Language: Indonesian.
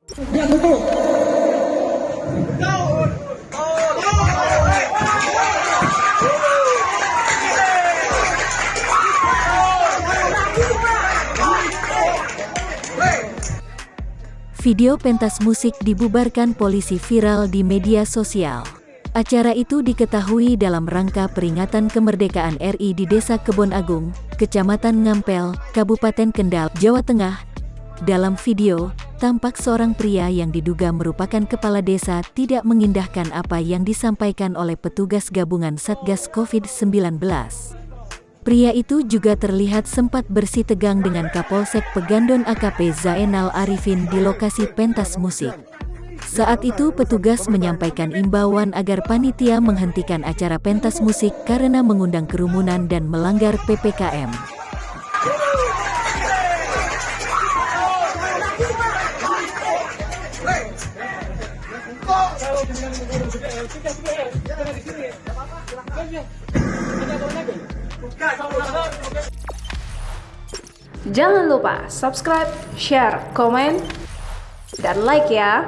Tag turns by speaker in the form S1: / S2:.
S1: Video pentas musik dibubarkan polisi viral di media sosial. Acara itu diketahui dalam rangka peringatan kemerdekaan RI di Desa Kebon Agung, Kecamatan Ngampel, Kabupaten Kendal, Jawa Tengah. Dalam video, tampak seorang pria yang diduga merupakan kepala desa tidak mengindahkan apa yang disampaikan oleh petugas gabungan Satgas COVID-19. Pria itu juga terlihat sempat bersitegang dengan Kapolsek Pegandon AKP Zainal Arifin di lokasi pentas musik. Saat itu petugas menyampaikan imbauan agar panitia menghentikan acara pentas musik karena mengundang kerumunan dan melanggar PPKM.
S2: Jangan lupa subscribe, share, komen, dan like ya.